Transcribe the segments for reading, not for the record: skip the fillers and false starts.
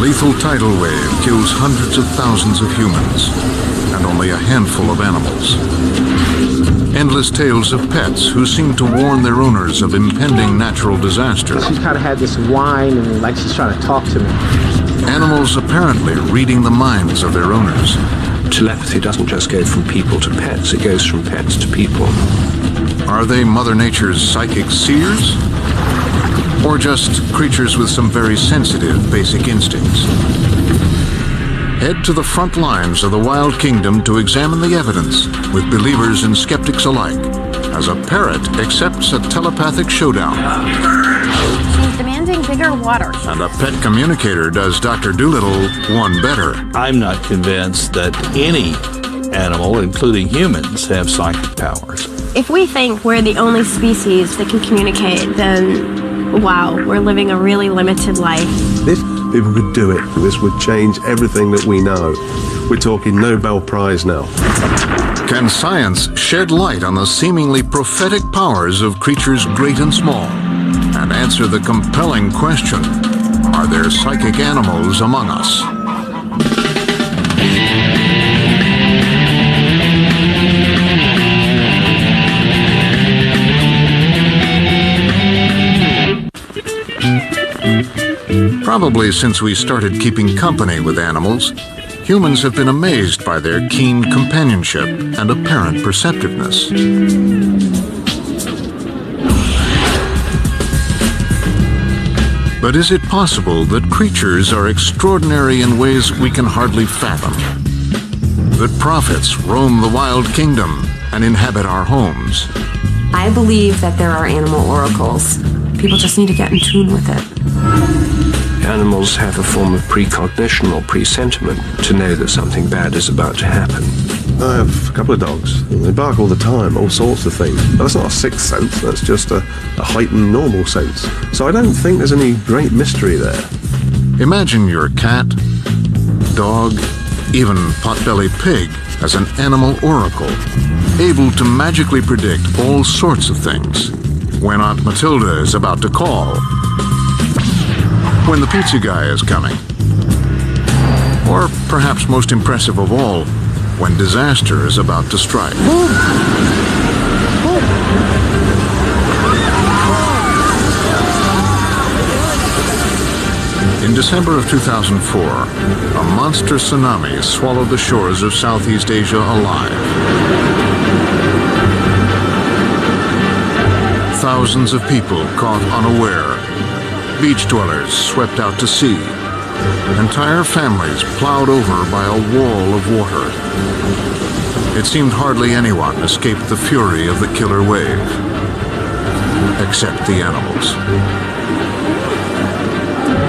lethal tidal wave kills hundreds of thousands of humans and only a handful of animals. Endless tales of pets who seem to warn their owners of impending natural disaster. She's kind of had this whine and like she's trying to talk to me. Animals apparently reading the minds of their owners. Telepathy doesn't just go from people to pets, it goes from pets to people. Are they Mother Nature's psychic seers? Or just creatures with some very sensitive basic instincts? Head to the front lines of the wild kingdom to examine the evidence with believers and skeptics alike as a parrot accepts a telepathic showdown. She's demanding bigger water. And a pet communicator does Dr. Dolittle one better. I'm not convinced that any animal, including humans, have psychic powers. If we think we're the only species that can communicate, then wow, we're living a really limited life. If people could do it, this would change everything that we know. We're talking Nobel Prize now. Can science shed light on the seemingly prophetic powers of creatures great and small and answer the compelling question, are there psychic animals among us? Probably since we started keeping company with animals, humans have been amazed by their keen companionship and apparent perceptiveness. But is it possible that creatures are extraordinary in ways we can hardly fathom? That prophets roam the wild kingdom and inhabit our homes? I believe that there are animal oracles. People just need to get in tune with it. Animals have a form of precognition or presentiment to know that something bad is about to happen. I have a couple of dogs. They bark all the time, all sorts of things. But that's not a sixth sense, that's just a heightened normal sense. So I don't think there's any great mystery there. Imagine your cat, dog, even potbelly pig as an animal oracle, able to magically predict all sorts of things. When Aunt Matilda is about to call, when the pizza guy is coming, or perhaps most impressive of all, when disaster is about to strike. In December of 2004, a monster tsunami swallowed the shores of Southeast Asia alive. Thousands of people caught unaware. Beach dwellers swept out to sea. Entire families plowed over by a wall of water. It seemed hardly anyone escaped the fury of the killer wave, except the animals.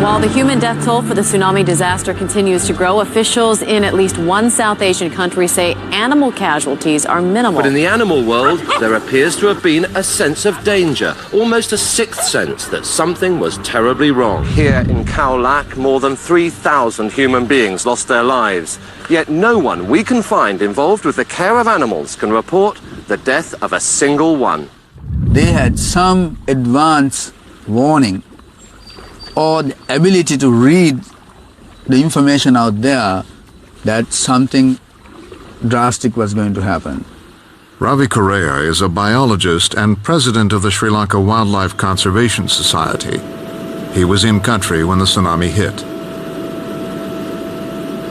While the human death toll for the tsunami disaster continues to grow, officials in at least one South Asian country say animal casualties are minimal. But in the animal world, there appears to have been a sense of danger, almost a sixth sense that something was terribly wrong. Here in Khao Lak, more than 3,000 human beings lost their lives. Yet no one we can find involved with the care of animals can report the death of a single one. They had some advance warning or the ability to read the information out there that something drastic was going to happen. Ravi Correa is a biologist and president of the Sri Lanka Wildlife Conservation Society. He was in country when the tsunami hit.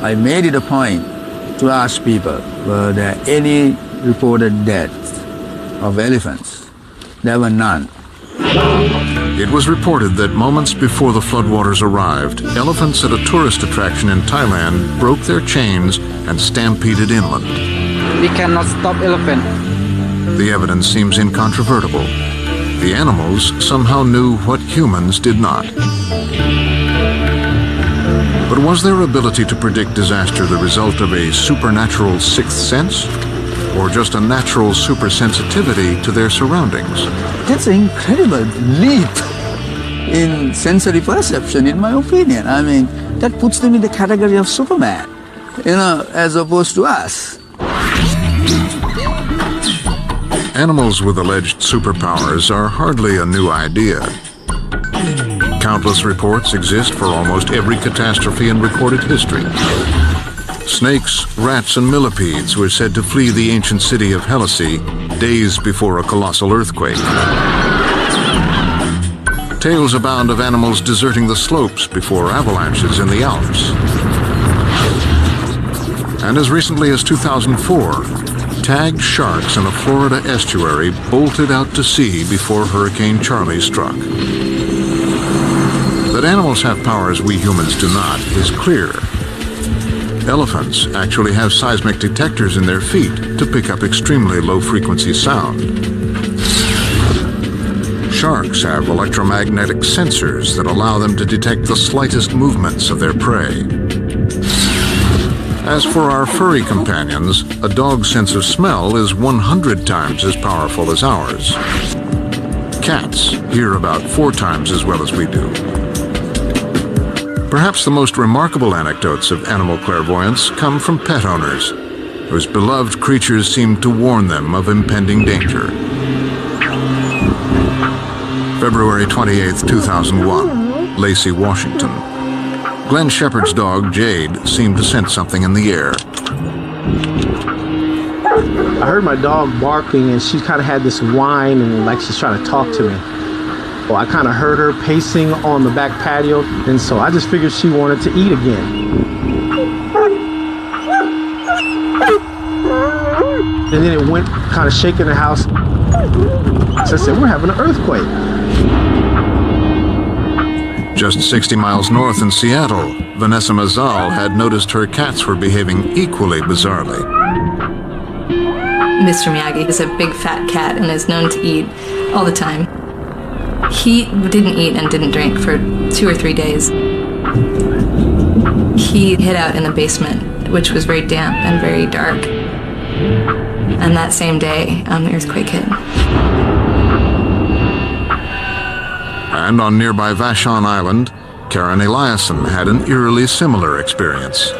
I made it a point to ask people, were there any reported deaths of elephants? There were none. It was reported that moments before the floodwaters arrived, elephants at a tourist attraction in Thailand broke their chains and stampeded inland. We cannot stop elephant. The evidence seems incontrovertible. The animals somehow knew what humans did not. But was their ability to predict disaster the result of a supernatural sixth sense? Or just a natural supersensitivity to their surroundings? That's an incredible leap in sensory perception, in my opinion. I mean, that puts them in the category of Superman, as opposed to us. Animals with alleged superpowers are hardly a new idea. Countless reports exist for almost every catastrophe in recorded history. Snakes, rats, and millipedes were said to flee the ancient city of Hellisy days before a colossal earthquake. Tales abound of animals deserting the slopes before avalanches in the Alps. And as recently as 2004, tagged sharks in a Florida estuary bolted out to sea before Hurricane Charley struck. That animals have powers we humans do not is clear. Elephants actually have seismic detectors in their feet to pick up extremely low-frequency sound. Sharks have electromagnetic sensors that allow them to detect the slightest movements of their prey. As for our furry companions, a dog's sense of smell is 100 times as powerful as ours. Cats hear about 4 times as well as we do. Perhaps the most remarkable anecdotes of animal clairvoyance come from pet owners, whose beloved creatures seem to warn them of impending danger. February 28, 2001, Lacey, Washington. Glenn Shepard's dog, Jade, seemed to sense something in the air. I heard my dog barking, and she kind of had this whine and like she's trying to talk to me. Well, I kind of heard her pacing on the back patio, and so I just figured she wanted to eat again. And then it went kind of shaking the house. So I said, we're having an earthquake. Just 60 miles north in Seattle, Vanessa Mazal had noticed her cats were behaving equally bizarrely. Mr. Miyagi is a big fat cat and is known to eat all the time. He didn't eat and didn't drink for 2 or 3 days. He hid out in the basement, which was very damp and very dark. And that same day, the earthquake hit. And on nearby Vashon Island, Karen Eliasson had an eerily similar experience.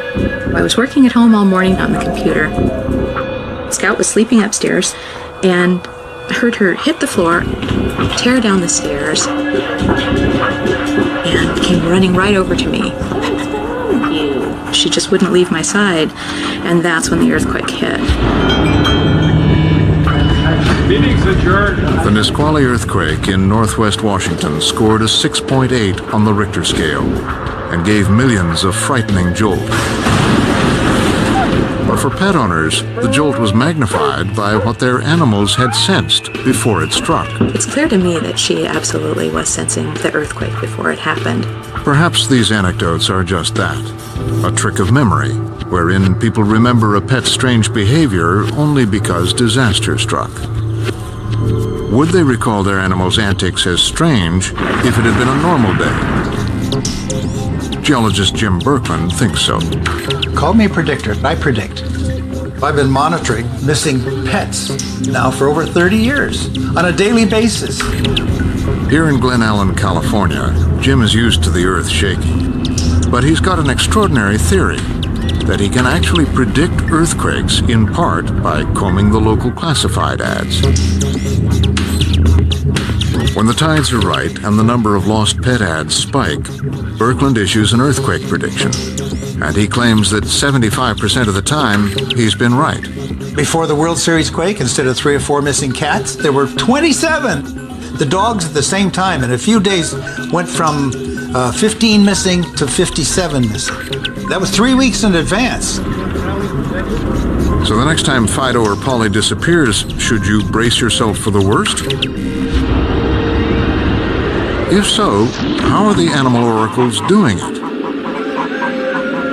I was working at home all morning on the computer. Scout was sleeping upstairs, and I heard her hit the floor, tear down the stairs, and came running right over to me. She just wouldn't leave my side, and that's when the earthquake hit. Meeting's adjourned. The Nisqually earthquake in northwest Washington scored a 6.8 on the Richter scale and gave millions a frightening jolt. But for pet owners, the jolt was magnified by what their animals had sensed before it struck. It's clear to me that she absolutely was sensing the earthquake before it happened. Perhaps these anecdotes are just that, a trick of memory, wherein people remember a pet's strange behavior only because disaster struck. Would they recall their animal's antics as strange if it had been a normal day? Geologist Jim Berkman thinks so. Call me a predictor, I predict. I've been monitoring missing pets now for over 30 years on a daily basis. Here in Glen Allen, California, Jim is used to the earth shaking. But he's got an extraordinary theory that he can actually predict earthquakes in part by combing the local classified ads. When the tides are right and the number of lost pet ads spike, Berkland issues an earthquake prediction. And he claims that 75% of the time, he's been right. Before the World Series quake, instead of 3 or 4 missing cats, there were 27. The dogs at the same time, in a few days, went from 15 missing to 57 missing. That was 3 weeks in advance. So the next time Fido or Polly disappears, should you brace yourself for the worst? If so, how are the animal oracles doing it?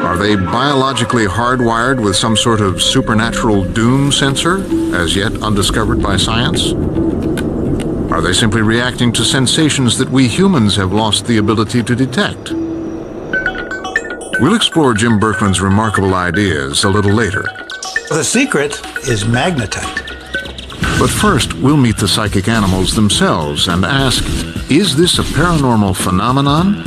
Are they biologically hardwired with some sort of supernatural doom sensor, as yet undiscovered by science? Are they simply reacting to sensations that we humans have lost the ability to detect? We'll explore Jim Berkman's remarkable ideas a little later. The secret is magnetite. But first, we'll meet the psychic animals themselves and ask, is this a paranormal phenomenon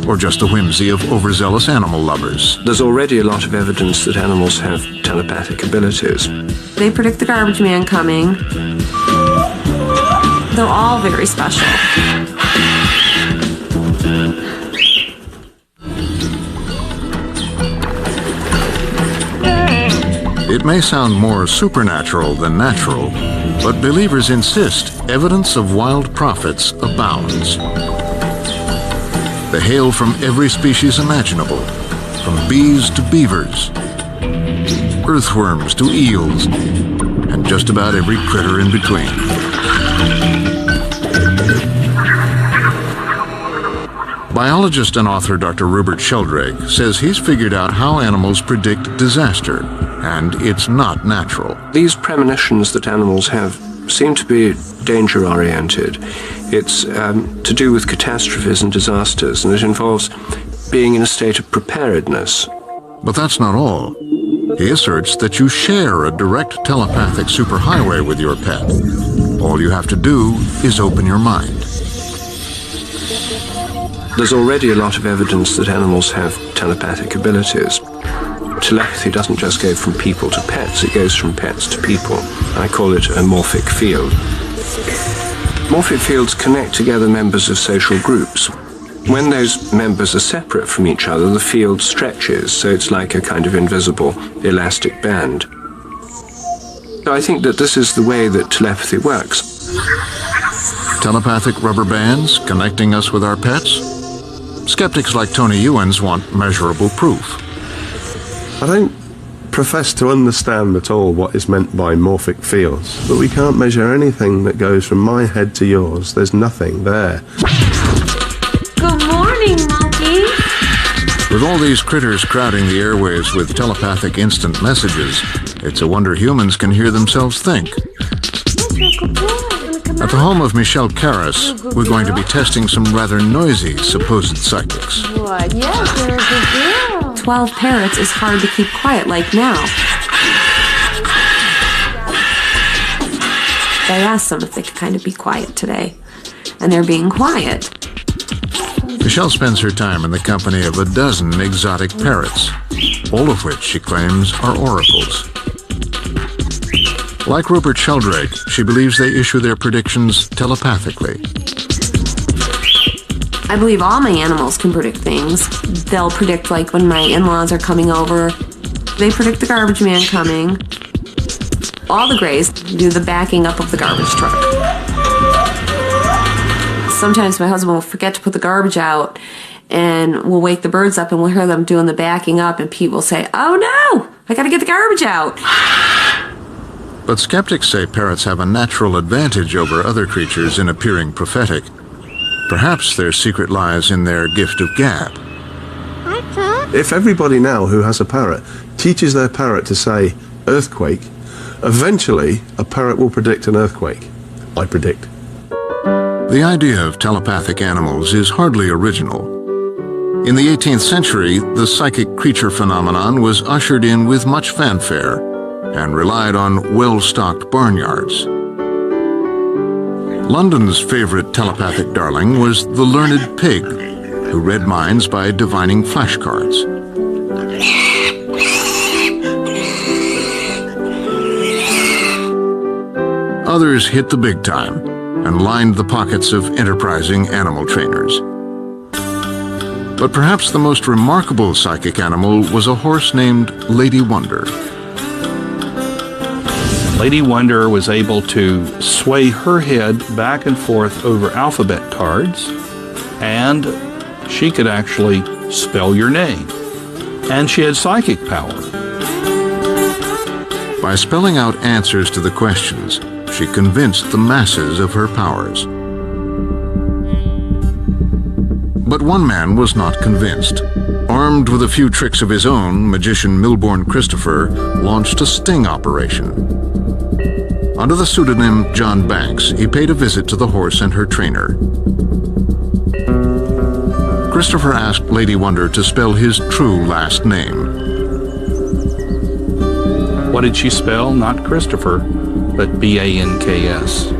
or just a whimsy of overzealous animal lovers? There's already a lot of evidence that animals have telepathic abilities. They predict the garbage man coming. They're all very special. It may sound more supernatural than natural, but believers insist evidence of wild prophets abounds. They hail from every species imaginable, from bees to beavers, earthworms to eels, and just about every critter in between. Biologist and author Dr. Rupert Sheldrake says he's figured out how animals predict disaster, and it's not natural. These premonitions that animals have seem to be danger-oriented. It's to do with catastrophes and disasters, and it involves being in a state of preparedness. But that's not all. He asserts that you share a direct telepathic superhighway with your pet. All you have to do is open your mind. There's already a lot of evidence that animals have telepathic abilities. Telepathy doesn't just go from people to pets, it goes from pets to people. I call it a morphic field. Morphic fields connect together members of social groups. When those members are separate from each other, the field stretches, so it's like a kind of invisible elastic band. So I think that this is the way that telepathy works. Telepathic rubber bands connecting us with our pets? Skeptics like Tony Ewens want measurable proof. I don't profess to understand at all what is meant by morphic fields, but we can't measure anything that goes from my head to yours. There's nothing there. Good morning, monkey. With all these critters crowding the airwaves with telepathic instant messages, it's a wonder humans can hear themselves think. At the home of Michelle Karras, we're going to be testing some rather noisy supposed psychics. What? Yes, you're a good girl. 12 parrots is hard to keep quiet like now. I asked them if they could kind of be quiet today, and they're being quiet. Michelle spends her time in the company of a dozen exotic parrots, all of which she claims are oracles. Like Rupert Sheldrake, she believes they issue their predictions telepathically. I believe all my animals can predict things. They'll predict, like, when my in-laws are coming over. They predict the garbage man coming. All the Greys do the backing up of the garbage truck. Sometimes my husband will forget to put the garbage out, and we'll wake the birds up and we'll hear them doing the backing up, and Pete will say, "Oh no, I gotta get the garbage out." But skeptics say parrots have a natural advantage over other creatures in appearing prophetic. Perhaps their secret lies in their gift of gab. If everybody now who has a parrot teaches their parrot to say earthquake, eventually a parrot will predict an earthquake. I predict. The idea of telepathic animals is hardly original. In the 18th century, the psychic creature phenomenon was ushered in with much fanfare and relied on well-stocked barnyards. London's favorite telepathic darling was the learned pig, who read minds by divining flashcards. Others hit the big time and lined the pockets of enterprising animal trainers. But perhaps the most remarkable psychic animal was a horse named Lady Wonder. Lady Wonder was able to sway her head back and forth over alphabet cards, and she could actually spell your name. And she had psychic power. By spelling out answers to the questions, she convinced the masses of her powers. But one man was not convinced. Armed with a few tricks of his own, magician Milbourne Christopher launched a sting operation. Under the pseudonym John Banks, he paid a visit to the horse and her trainer. Christopher asked Lady Wonder to spell his true last name. What did she spell? Not Christopher, but B-A-N-K-S,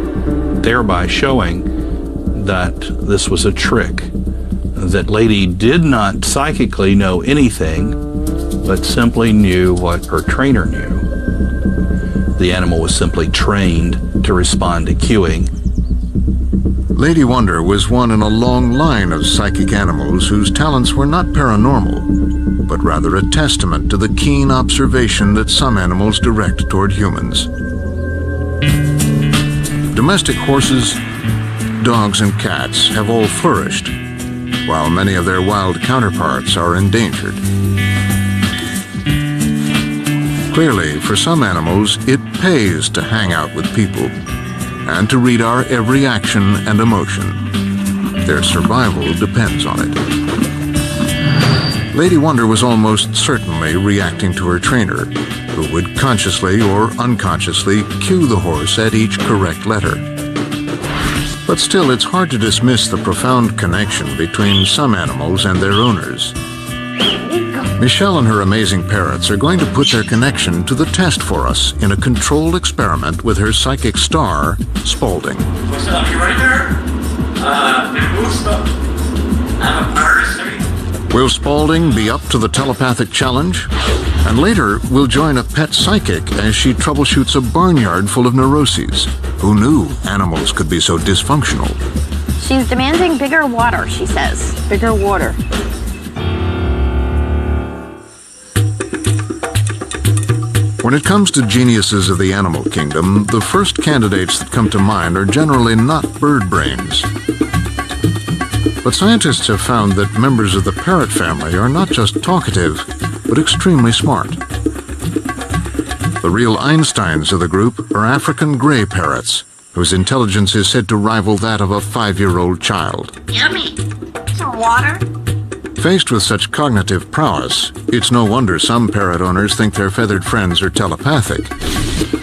thereby showing that this was a trick, that Lady did not psychically know anything, but simply knew what her trainer knew. The animal was simply trained to respond to cueing. Lady Wonder was one in a long line of psychic animals whose talents were not paranormal. but rather a testament to the keen observation that some animals direct toward humans. Domestic horses, dogs, and cats have all flourished, while many of their wild counterparts are endangered. Clearly, for some animals, it pays to hang out with people and to read our every action and emotion. Their survival depends on it. Lady Wonder was almost certainly reacting to her trainer, who would consciously or unconsciously cue the horse at each correct letter. But still, it's hard to dismiss the profound connection between some animals and their owners. Michelle and her amazing parrots are going to put their connection to the test for us in a controlled experiment with her psychic star, Spaulding. What's up? You right there? I'm a pirate. Will Spaulding be up to the telepathic challenge? And later, we'll join a pet psychic as she troubleshoots a barnyard full of neuroses. Who knew animals could be so dysfunctional? She's demanding bigger water, she says. Bigger water. When it comes to geniuses of the animal kingdom, the first candidates that come to mind are generally not bird brains. But scientists have found that members of the parrot family are not just talkative, but extremely smart. The real Einsteins of the group are African gray parrots, whose intelligence is said to rival that of a 5-year-old child. Yummy. Some water? Faced with such cognitive prowess, it's no wonder some parrot owners think their feathered friends are telepathic.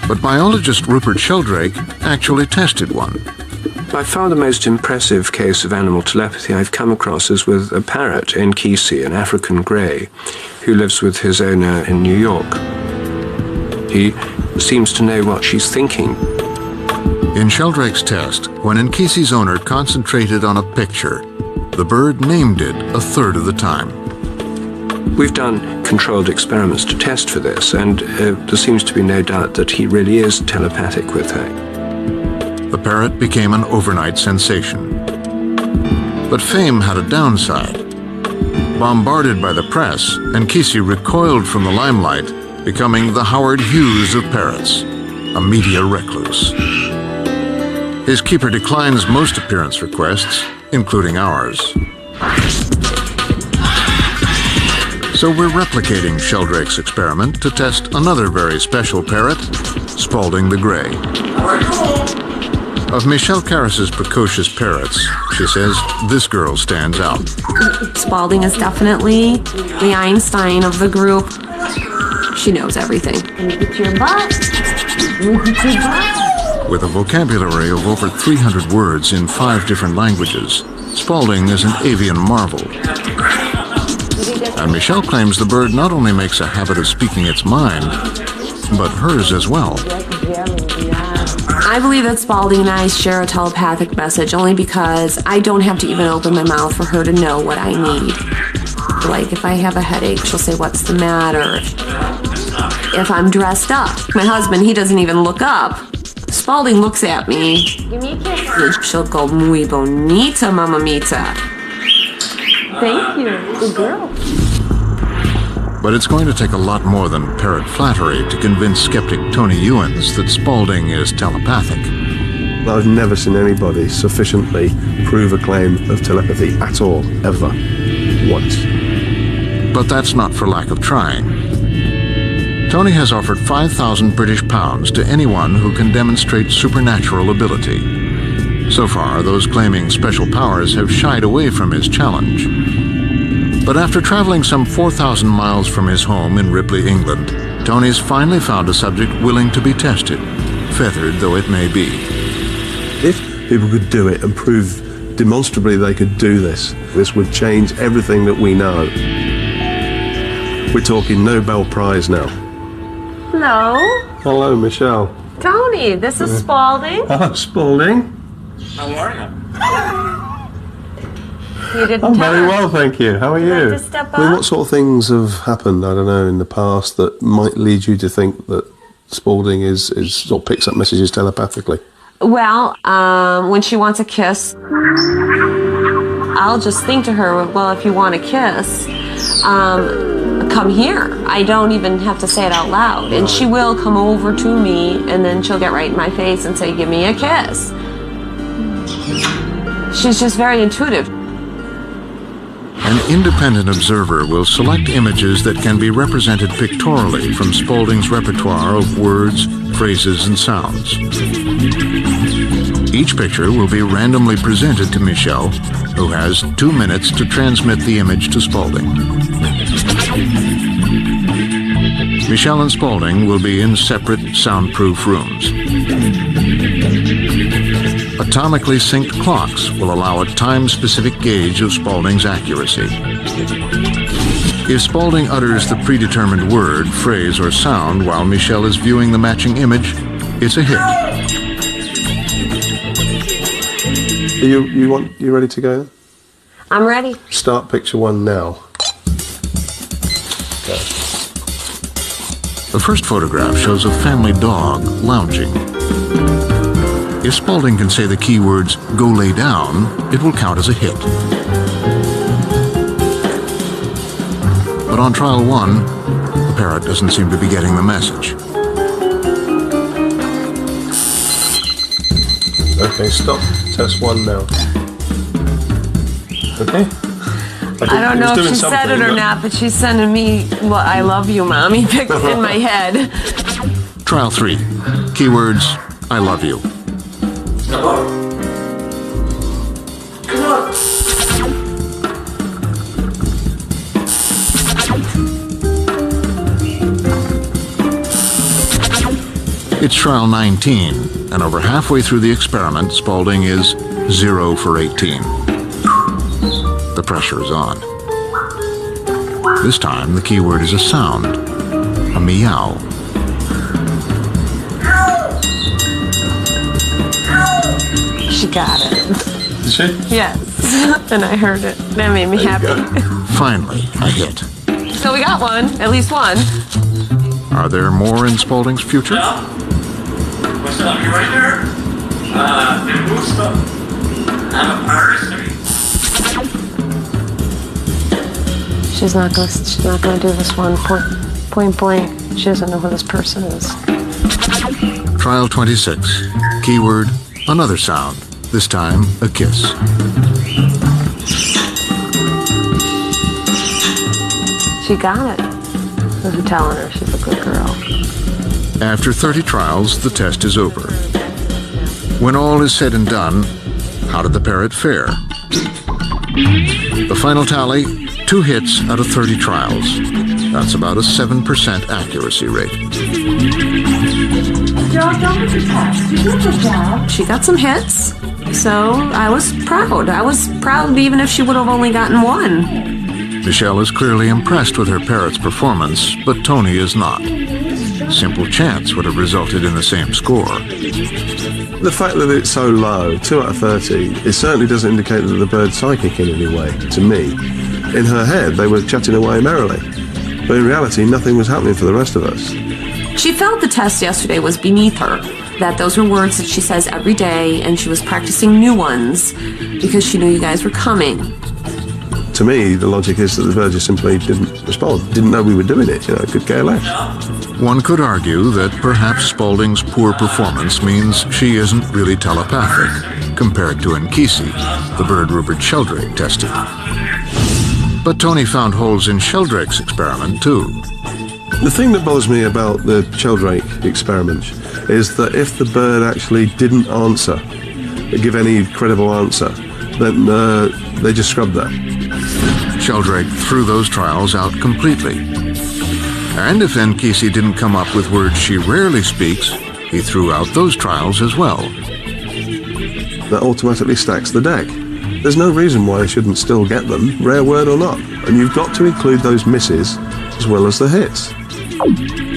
But biologist Rupert Sheldrake actually tested one. By far the most impressive case of animal telepathy I've come across is with a parrot, Nkisi, an African grey, who lives with his owner in New York. He seems to know what she's thinking. In Sheldrake's test, when Nkisi's owner concentrated on a picture, the bird named it a third of the time. We've done controlled experiments to test for this, and there seems to be no doubt that he really is telepathic with her. The parrot became an overnight sensation. But fame had a downside. Bombarded by the press, Nkisi recoiled from the limelight, becoming the Howard Hughes of parrots, a media recluse. His keeper declines most appearance requests, including ours. So we're replicating Sheldrake's experiment to test another very special parrot, Spaulding the Gray. Of Michelle Karas's precocious parrots, she says this girl stands out. Spaulding is definitely the Einstein of the group. She knows everything. Get your butt. Get your butt. With a vocabulary of over 300 words in 5 different languages, Spaulding is an avian marvel. And Michelle claims the bird not only makes a habit of speaking its mind, but hers as well. I believe that Spaulding and I share a telepathic message only because I don't have to even open my mouth for her to know what I need. Like if I have a headache, she'll say, "What's the matter?" If I'm dressed up, my husband, he doesn't even look up. Spaulding looks at me. Give me a kiss. She'll go, "Muy bonita, mamamita." Thank you. Good girl. But it's going to take a lot more than parrot flattery to convince skeptic Tony Ewens that Spaulding is telepathic. I've never seen anybody sufficiently prove a claim of telepathy at all, ever, once. But that's not for lack of trying. Tony has offered 5,000 British pounds to anyone who can demonstrate supernatural ability. So far, those claiming special powers have shied away from his challenge. But after traveling some 4,000 miles from his home in Ripley, England, Tony's finally found a subject willing to be tested, feathered though it may be. If people could do it and prove demonstrably they could do this would change everything that we know. We're talking Nobel Prize now. Hello. Hello, Michelle. Tony, this is Spaulding. Hello, Spaulding. How are you? You didn't I'm tell very us. well, thank you. How are Would you you? like to step I mean, up? what sort of things have happened, I don't know, in the past that might lead you to think that Spaulding is sort of picks up messages telepathically? Well, when she wants a kiss, I'll just think to her, well, if you want a kiss, come here. I don't even have to say it out loud. And she will come over to me, and then she'll get right in my face and say, give me a kiss. She's just very intuitive. An independent observer will select images that can be represented pictorially from Spaulding's repertoire of words, phrases, and sounds. Each picture will be randomly presented to Michelle, who has 2 minutes to transmit the image to Spaulding. Michelle and Spaulding will be in separate soundproof rooms. Atomically synced clocks will allow a time-specific gauge of Spaulding's accuracy. If Spaulding utters the predetermined word, phrase, or sound while Michelle is viewing the matching image, it's a hit. You ready to go? I'm ready. Start picture 1 now. Go. The first photograph shows a family dog lounging. If Spaulding can say the keywords, go lay down, it will count as a hit. But on trial 1, the parrot doesn't seem to be getting the message. Okay, stop. Test 1 now. Okay? I don't know if she said it or not, but she's sending me, well, I love you, Mommy, picture in my head. Trial 3. Keywords, I love you. Come on. Come on. It's trial 19, and over halfway through the experiment, Spaulding is 0 for 18. The pressure is on. This time, the keyword is a sound, a meow. She got it. Did she? Yes. And I heard it. That made me happy. Finally, a hit. So we got one, at least one. Are there more in Spaulding's future? What's up? You right there? In Worcester. I'm a parrot. She's not gonna do this one point blank. She doesn't know who this person is. Trial 26. Keyword, another sound. This time, a kiss. She got it. I'm telling her she's a good girl. After 30 trials, the test is over. When all is said and done, how did the parrot fare? The final tally, 2 hits out of 30 trials. That's about a 7% accuracy rate. She got some hits, so I was proud. I was proud even if she would have only gotten 1. Michelle is clearly impressed with her parrot's performance, but Tony is not. Simple chance would have resulted in the same score. The fact that it's so low, 2 out of 30, it certainly doesn't indicate that the bird's psychic in any way, to me. In her head, they were chatting away merrily. But in reality, nothing was happening for the rest of us. She felt the test yesterday was beneath her, that those were words that she says every day, and she was practicing new ones because she knew you guys were coming. To me, the logic is that the bird just simply didn't respond, didn't know we were doing it, could care less. One could argue that perhaps Spaulding's poor performance means she isn't really telepathic, compared to Nkisi, the bird Rupert Sheldrake tested. But Tony found holes in Sheldrake's experiment, too. The thing that bothers me about the Sheldrake experiment is that if the bird actually didn't answer, give any credible answer, then they just scrubbed that. Sheldrake threw those trials out completely. And if Nkisi didn't come up with words she rarely speaks, he threw out those trials as well. That automatically stacks the deck. There's no reason why I shouldn't still get them, rare word or not. And you've got to include those misses as well as the hits.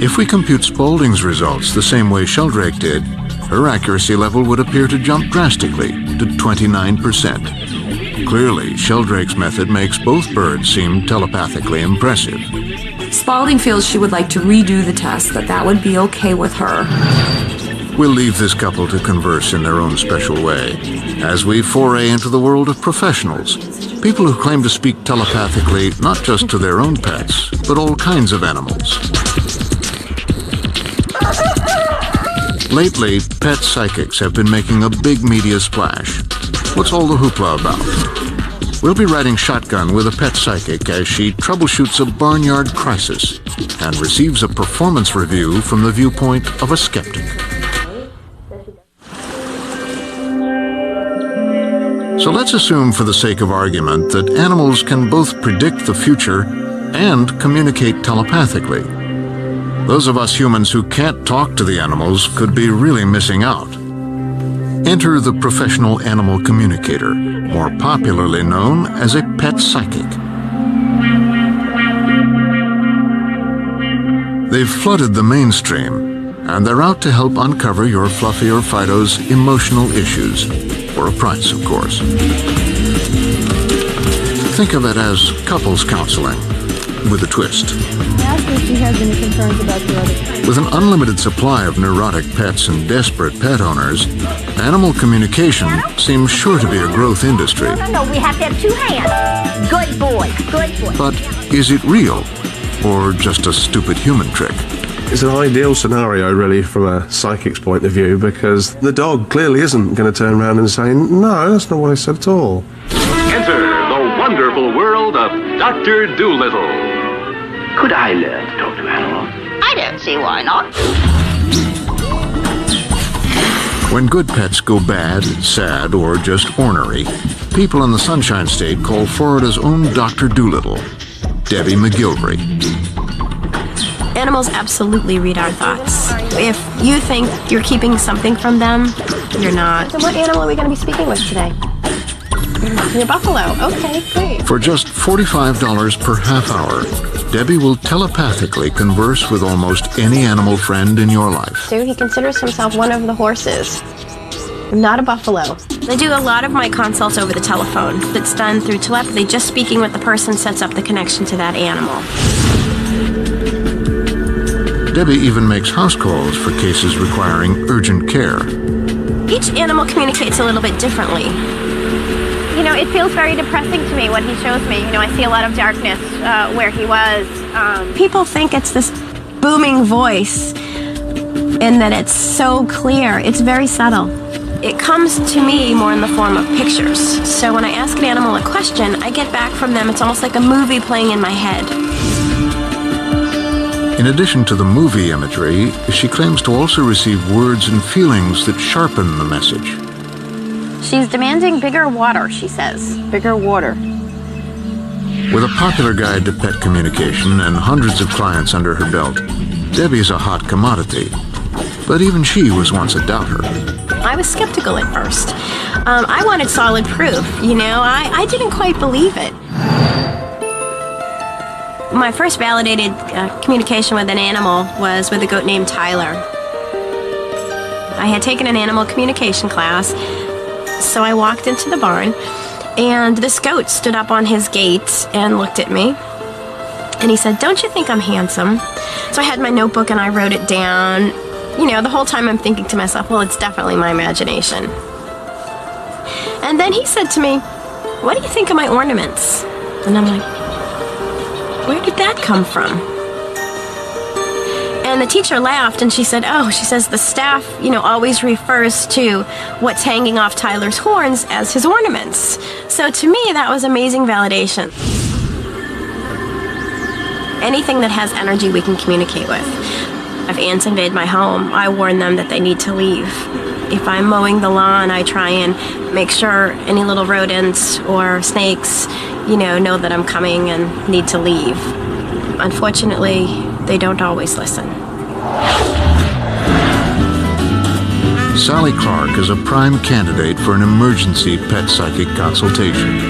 If we compute Spaulding's results the same way Sheldrake did, her accuracy level would appear to jump drastically to 29%. Clearly, Sheldrake's method makes both birds seem telepathically impressive. Spaulding feels she would like to redo the test, that would be okay with her. We'll leave this couple to converse in their own special way as we foray into the world of professionals, people who claim to speak telepathically not just to their own pets, but all kinds of animals. Lately, pet psychics have been making a big media splash. What's all the hoopla about? We'll be riding shotgun with a pet psychic as she troubleshoots a barnyard crisis and receives a performance review from the viewpoint of a skeptic. So let's assume for the sake of argument that animals can both predict the future and communicate telepathically. Those of us humans who can't talk to the animals could be really missing out. Enter the professional animal communicator, more popularly known as a pet psychic. They've flooded the mainstream, and they're out to help uncover your Fluffy or Fido's emotional issues. For a price, of course. Think of it as couples counseling, with a twist. Ask if she has any concerns about your other pets. With an unlimited supply of neurotic pets and desperate pet owners, animal communication seems sure to be a growth industry. No, we have to have two hands. Good boy, good boy. But is it real, or just a stupid human trick? It's an ideal scenario, really, from a psychic's point of view, because the dog clearly isn't going to turn around and say, no, that's not what I said at all. Enter the wonderful world of Dr. Dolittle. Could I learn to talk to animals? I don't see why not. When good pets go bad, sad, or just ornery, people in the Sunshine State call Florida's own Dr. Dolittle, Debbie McGilvery. Animals absolutely read our thoughts. If you think you're keeping something from them, you're not. So what animal are we going to be speaking with today? Your buffalo. Okay, great. For just $45 per half hour, Debbie will telepathically converse with almost any animal friend in your life. So he considers himself one of the horses. I'm not a buffalo. I do a lot of my consults over the telephone. It's done through telepathy. Just speaking with the person sets up the connection to that animal. Debbie even makes house calls for cases requiring urgent care. Each animal communicates a little bit differently. You know, it feels very depressing to me what he shows me. You know, I see a lot of darkness where he was. People think it's this booming voice and that it's so clear. It's very subtle. It comes to me more in the form of pictures. So when I ask an animal a question, I get back from them. It's almost like a movie playing in my head. In addition to the movie imagery, she claims to also receive words and feelings that sharpen the message. She's demanding bigger water, she says. Bigger water. With a popular guide to pet communication and hundreds of clients under her belt, Debbie's a hot commodity. But even she was once a doubter. I was skeptical at first. I wanted solid proof, you know. I didn't quite believe it. My first validated communication with an animal was with a goat named Tyler. I had taken an animal communication class, so I walked into the barn, and this goat stood up on his gate and looked at me. And he said, "Don't you think I'm handsome?" So I had my notebook and I wrote it down. You know, the whole time I'm thinking to myself, well, it's definitely my imagination. And then he said to me, "What do you think of my ornaments?" And I'm like, where did that come from? And the teacher laughed and she said, the staff, you know, always refers to what's hanging off Tyler's horns as his ornaments. So to me, that was amazing validation. Anything that has energy we can communicate with. If ants invade my home, I warn them that they need to leave. If I'm mowing the lawn, I try and make sure any little rodents or snakes, you know that I'm coming and need to leave. Unfortunately, they don't always listen. Sally Clark is a prime candidate for an emergency pet psychic consultation.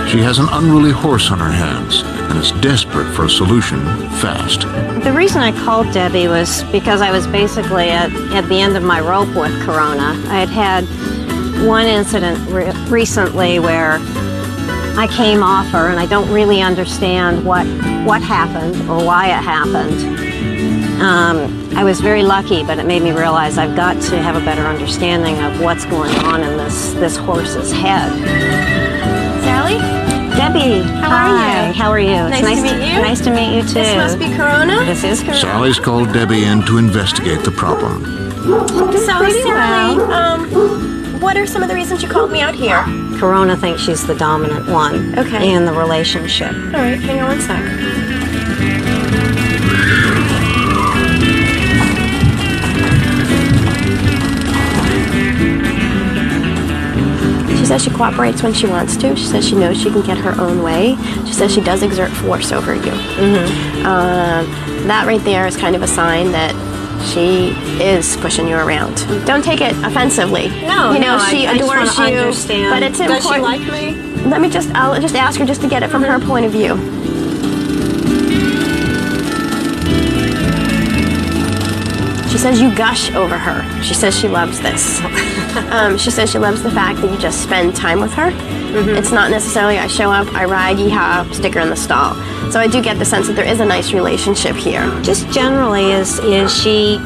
She has an unruly horse on her hands and is desperate for a solution fast. The reason I called Debbie was because I was basically at the end of my rope with Corona. I had one incident recently where I came off her and I don't really understand what happened or why it happened. I was very lucky, but it made me realize I've got to have a better understanding of what's going on in this horse's head. Sally? Debbie, How are hi. you? How are you? Nice to meet you. Nice to meet you too. This must be Corona? This is Corona. Sally's called Debbie in to investigate the problem. So, Sally, what are some of the reasons you called me out here? Corona thinks she's the dominant one in the relationship. All right, hang on one sec. She says she cooperates when she wants to. She says she knows she can get her own way. She says she does exert force over you. That right there is kind of a sign that she is pushing you around. Don't take it offensively. No, you know, no, she I just adores wanna you, understand. but it's Does she important. like me? I'll just ask her just to get it from her point of view. She says you gush over her. She says she loves this. She says she loves the fact that you just spend time with her. It's not necessarily I show up, I ride, yeehaw, stick her in the stall. So I do get the sense that there is a nice relationship here. Just generally, is she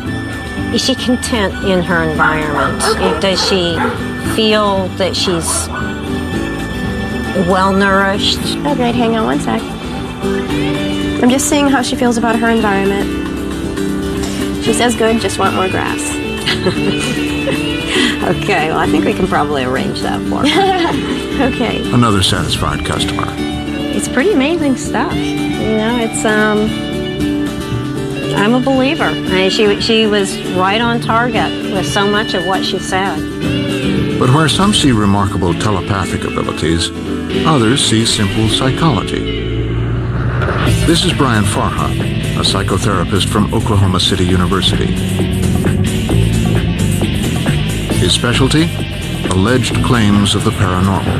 content in her environment? Does she feel that she's well nourished? Oh, great. Hang on one sec. I'm just seeing how she feels about her environment. She says good, just want more grass. Okay, well, I think we can probably arrange that for her. Okay. Another satisfied customer. It's pretty amazing stuff. You know, it's I'm a believer. I mean, she was right on target with so much of what she said. But where some see remarkable telepathic abilities, others see simple psychology. This is Brian Farha, a psychotherapist from Oklahoma City University. His specialty? Alleged claims of the paranormal.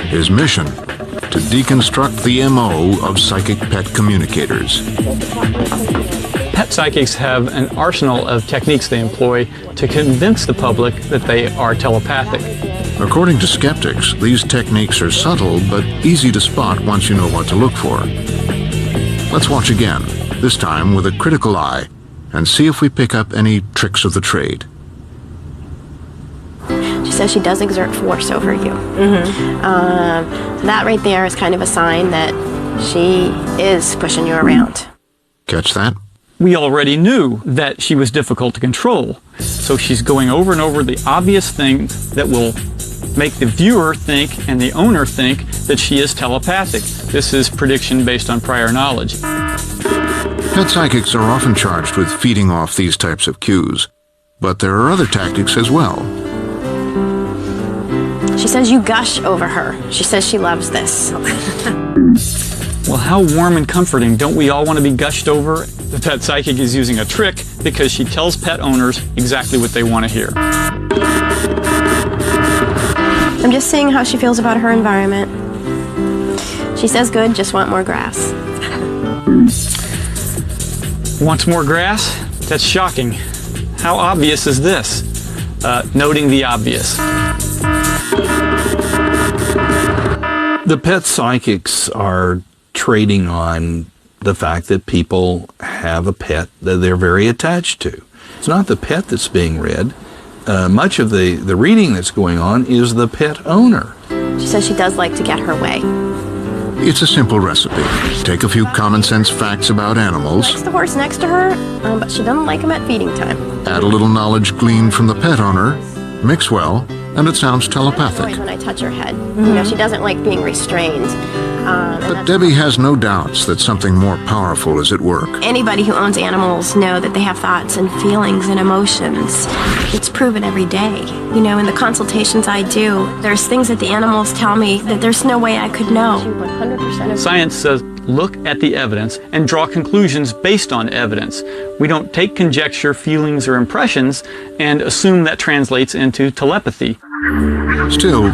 His mission? To deconstruct the MO of psychic pet communicators. Pet psychics have an arsenal of techniques they employ to convince the public that they are telepathic. According to skeptics, these techniques are subtle but easy to spot once you know what to look for. Let's watch again, this time with a critical eye, and see if we pick up any tricks of the trade. She says she does exert force over you. That right there is kind of a sign that she is pushing you around. Catch that? We already knew that she was difficult to control, so she's going over and over the obvious things that will make the viewer think and the owner think that she is telepathic. This is prediction based on prior knowledge. Pet psychics are often charged with feeding off these types of cues, but there are other tactics as well. She says you gush over her. She says she loves this. Well, how warm and comforting. Don't we all want to be gushed over? The pet psychic is using a trick because she tells pet owners exactly what they want to hear. I'm just seeing how she feels about her environment. She says good, just want more grass. Wants more grass? That's shocking. How obvious is this? Noting the obvious. The pet psychics are trading on the fact that people have a pet that they're very attached to. It's not the pet that's being read. Much of the reading that's going on is the pet owner. She says she does like to get her way. It's a simple recipe. Take a few common sense facts about animals, Likes the horse next to her, but she doesn't like him at feeding time. add a little knowledge gleaned from the pet owner, mix well, and it sounds telepathic. When I touch her head, you know, she doesn't like being restrained. But Debbie has no doubts that something more powerful is at work. Anybody who owns animals know that they have thoughts and feelings and emotions. It's proven every day. You know, in the consultations I do, there's things that the animals tell me that there's no way I could know. 100% of Science says look at the evidence and draw conclusions based on evidence. We don't take conjecture, feelings, or impressions and assume that translates into telepathy. Still,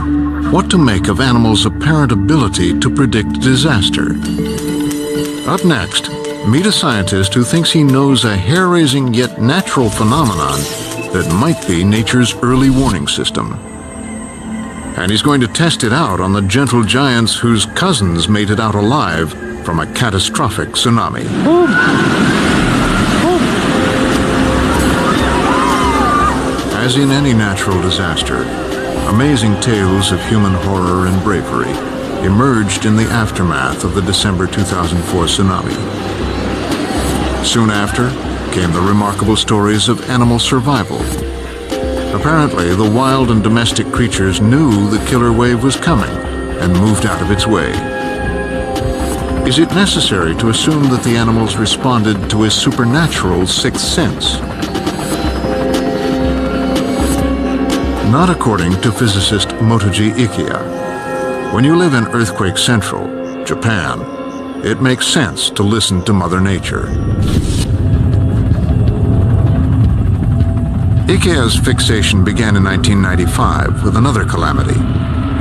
what to make of animals' apparent ability to predict disaster? Up next, meet a scientist who thinks he knows a hair-raising yet natural phenomenon that might be nature's early warning system. And he's going to test it out on the gentle giants whose cousins made it out alive from a catastrophic tsunami. As in any natural disaster, amazing tales of human horror and bravery emerged in the aftermath of the December 2004 tsunami. Soon after came the remarkable stories of animal survival. Apparently, the wild and domestic creatures knew the killer wave was coming and moved out of its way. Is it necessary to assume that the animals responded to a supernatural sixth sense? Not according to physicist Motoji Ikiya. When you live in Earthquake Central, Japan, it makes sense to listen to Mother Nature. Ikiya's fixation began in 1995 with another calamity,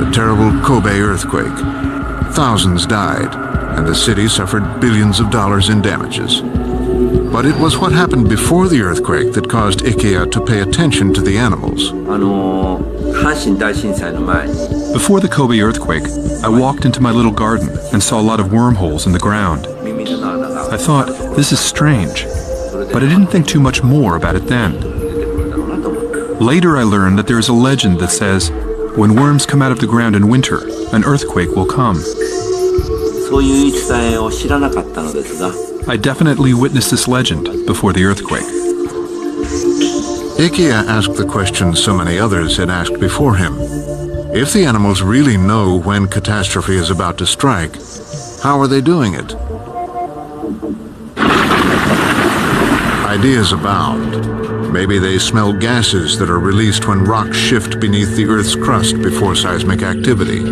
the terrible Kobe earthquake. Thousands died, and the city suffered billions of dollars in damages. But it was what happened before the earthquake that caused Ikiya to pay attention to the animals. Before the Kobe earthquake, I walked into my little garden and saw a lot of wormholes in the ground. I thought, this is strange, but I didn't think too much more about it then. Later I learned that there is a legend that says, when worms come out of the ground in winter, an earthquake will come. I definitely witnessed this legend before the earthquake. Ikiya asked the question so many others had asked before him. If the animals really know when catastrophe is about to strike, how are they doing it? Ideas abound. Maybe they smell gases that are released when rocks shift beneath the Earth's crust before seismic activity.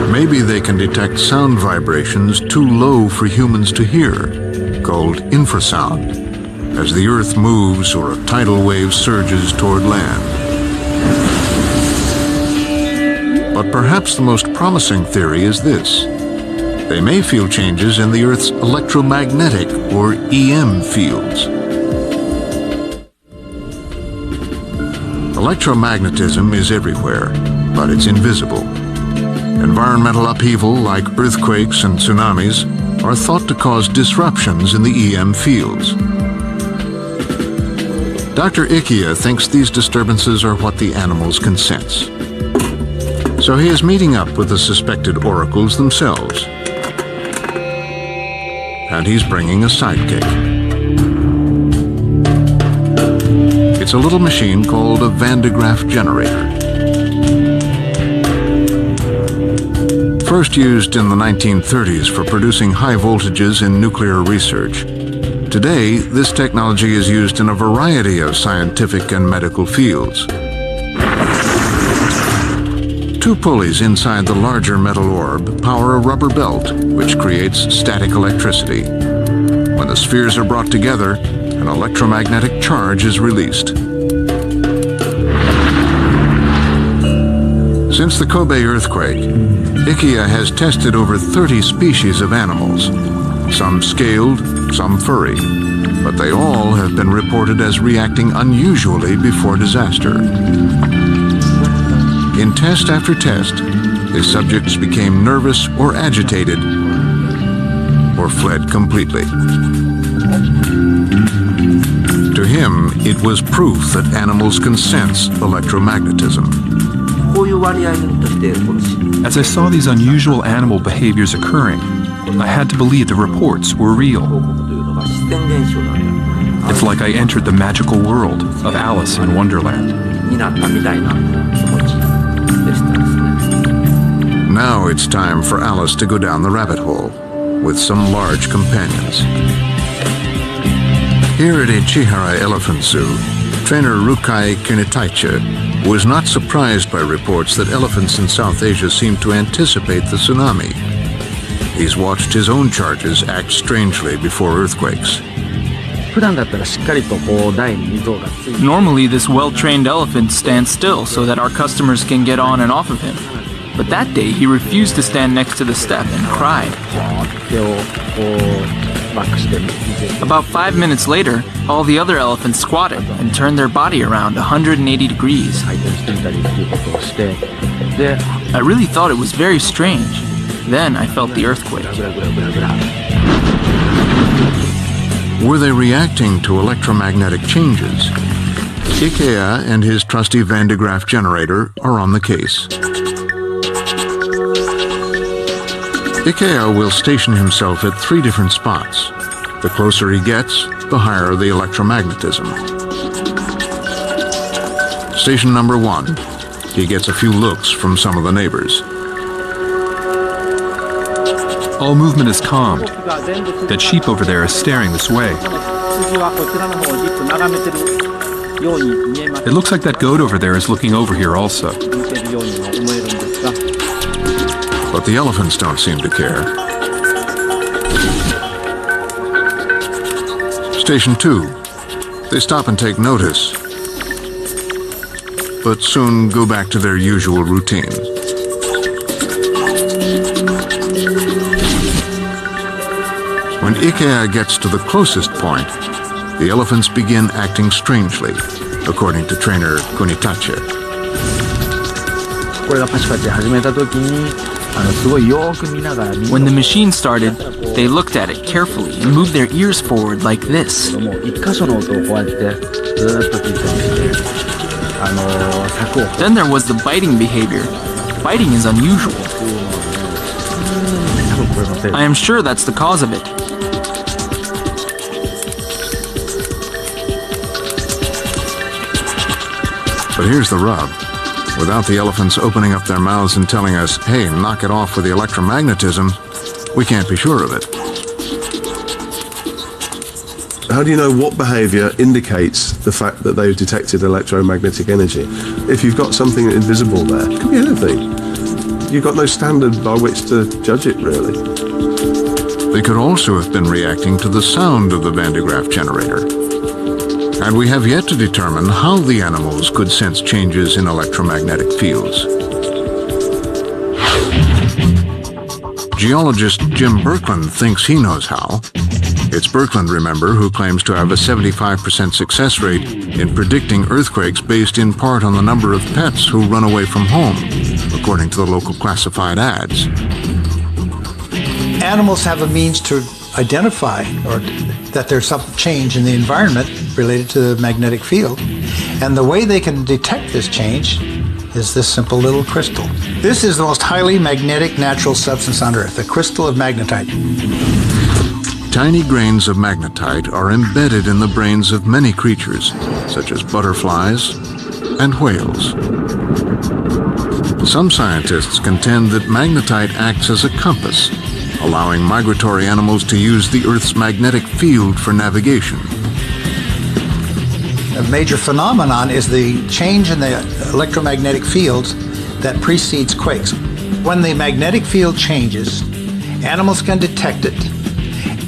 Maybe they can detect sound vibrations too low for humans to hear, called infrasound, as the Earth moves or a tidal wave surges toward land. But perhaps the most promising theory is this. They may feel changes in the Earth's electromagnetic or EM fields. Electromagnetism is everywhere, but it's invisible. Environmental upheaval like earthquakes and tsunamis are thought to cause disruptions in the EM fields. Dr. Ikiya thinks these disturbances are what the animals can sense. So he is meeting up with the suspected oracles themselves. And he's bringing a sidekick. It's a little machine called a Van de Graaff generator. First used in the 1930s for producing high voltages in nuclear research. Today, this technology is used in a variety of scientific and medical fields. Two pulleys inside the larger metal orb power a rubber belt, which creates static electricity. When the spheres are brought together, an electromagnetic charge is released. Since the Kobe earthquake, Ikiya has tested over 30 species of animals, some scaled, some furry, but they all have been reported as reacting unusually before disaster. In test after test, his subjects became nervous or agitated or fled completely. To him, it was proof that animals can sense electromagnetism. As I saw these unusual animal behaviors occurring, I had to believe the reports were real. It's like I entered the magical world of Alice in Wonderland. Now it's time for Alice to go down the rabbit hole with some large companions. Here at Ichihara Elephant Zoo, trainer Rukai Kunitaichi was not surprised by reports that elephants in South Asia seem to anticipate the tsunami. He's watched his own charges act strangely before earthquakes. Normally, this well-trained elephant stands still so that our customers can get on and off of him. But that day, he refused to stand next to the step and cried. About 5 minutes later, all the other elephants squatted and turned their body around 180 degrees. I really thought it was very strange. Then I felt the earthquake. Were they reacting to electromagnetic changes? IKEA and his trusty Van de Graaff generator are on the case. IKEA will station himself at 3 different spots. The closer he gets, the higher the electromagnetism. Station number 1. He gets a few looks from some of the neighbors. All movement is calmed. That sheep over there is staring this way. It looks like that goat over there is looking over here also. But the elephants don't seem to care. Station 2. They stop and take notice, but soon go back to their usual routine. When IKEA gets to the closest point, the elephants begin acting strangely, according to trainer Kunitachi. When the machine started, they looked at it carefully and moved their ears forward like this. Then there was the biting behavior. Biting is unusual. I am sure that's the cause of it. But here's the rub. Without the elephants opening up their mouths and telling us, hey, knock it off with the electromagnetism, we can't be sure of it. How do you know what behaviour indicates the fact that they've detected electromagnetic energy? If you've got something invisible there, it could be anything. You've got no standard by which to judge it, really. They could also have been reacting to the sound of the Van de Graaff generator. And we have yet to determine how the animals could sense changes in electromagnetic fields. Geologist Jim Birkeland thinks he knows how. It's Birkeland, remember, who claims to have a 75% success rate in predicting earthquakes based in part on the number of pets who run away from home, according to the local classified ads. Animals have a means to identify or that there's some change in the environment related to the magnetic field. And the way they can detect this change is this simple little crystal. This is the most highly magnetic natural substance on Earth, the crystal of magnetite. Tiny grains of magnetite are embedded in the brains of many creatures, such as butterflies and whales. Some scientists contend that magnetite acts as a compass, allowing migratory animals to use the Earth's magnetic field for navigation. A major phenomenon is the change in the electromagnetic fields that precedes quakes. When the magnetic field changes, animals can detect it,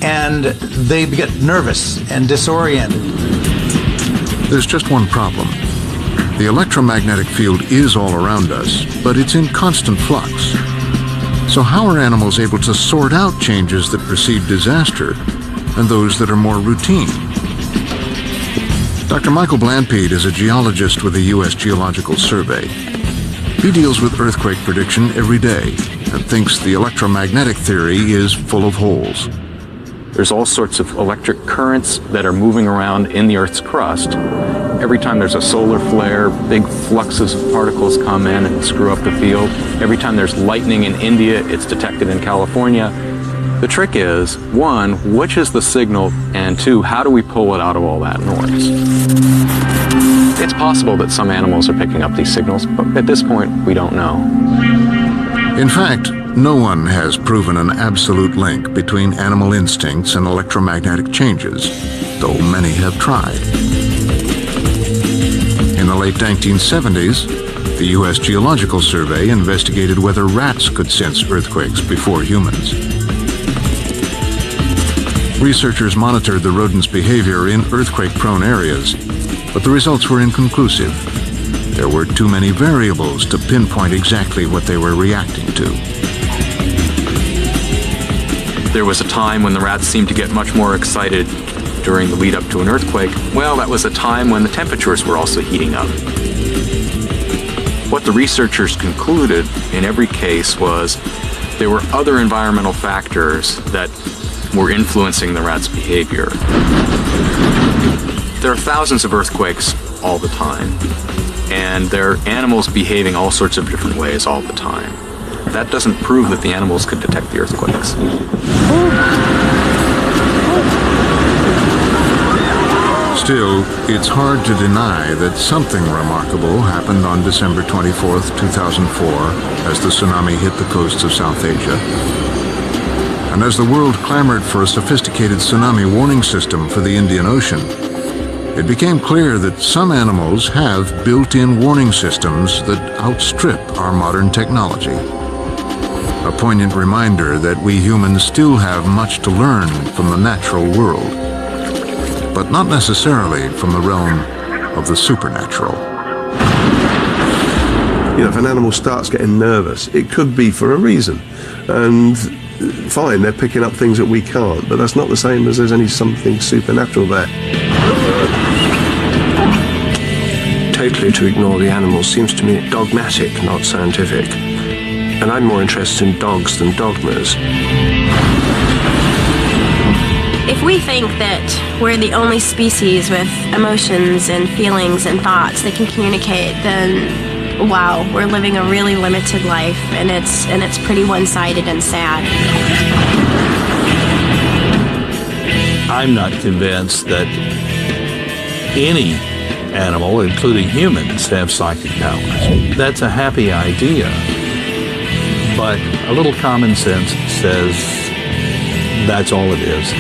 and they get nervous and disoriented. There's just one problem. The electromagnetic field is all around us, but it's in constant flux. So how are animals able to sort out changes that precede disaster and those that are more routine? Dr. Michael Blanpede is a geologist with the U.S. Geological Survey. He deals with earthquake prediction every day and thinks the electromagnetic theory is full of holes. There's all sorts of electric currents that are moving around in the Earth's crust. Every time there's a solar flare, big fluxes of particles come in and screw up the field. Every time there's lightning in India, it's detected in California. The trick is, 1, which is the signal, and 2, how do we pull it out of all that noise? It's possible that some animals are picking up these signals, but at this point, we don't know. In fact, no one has proven an absolute link between animal instincts and electromagnetic changes, though many have tried. In the late 1970s, the U.S. Geological Survey investigated whether rats could sense earthquakes before humans. Researchers monitored the rodents' behavior in earthquake-prone areas, but the results were inconclusive. There were too many variables to pinpoint exactly what they were reacting to. There was a time when the rats seemed to get much more excited during the lead up to an earthquake. Well, that was a time when the temperatures were also heating up. What the researchers concluded in every case was there were other environmental factors that were influencing the rat's behavior. There are thousands of earthquakes all the time, and there are animals behaving all sorts of different ways all the time. That doesn't prove that the animals could detect the earthquakes. Still, it's hard to deny that something remarkable happened on December 24th, 2004, as the tsunami hit the coasts of South Asia. And as the world clamored for a sophisticated tsunami warning system for the Indian Ocean, it became clear that some animals have built-in warning systems that outstrip our modern technology. A poignant reminder that we humans still have much to learn from the natural world, but not necessarily from the realm of the supernatural. You know, if an animal starts getting nervous, it could be for a reason. And fine, they're picking up things that we can't, but that's not the same as there's something supernatural there. Totally to ignore the animals seems to me dogmatic, not scientific. And I'm more interested in dogs than dogmas. If we think that we're the only species with emotions and feelings and thoughts that can communicate, then wow, we're living a really limited life, and it's pretty one-sided and sad. I'm not convinced that any animal, including humans, have psychic powers. That's a happy idea, but a little common sense says that's all it is.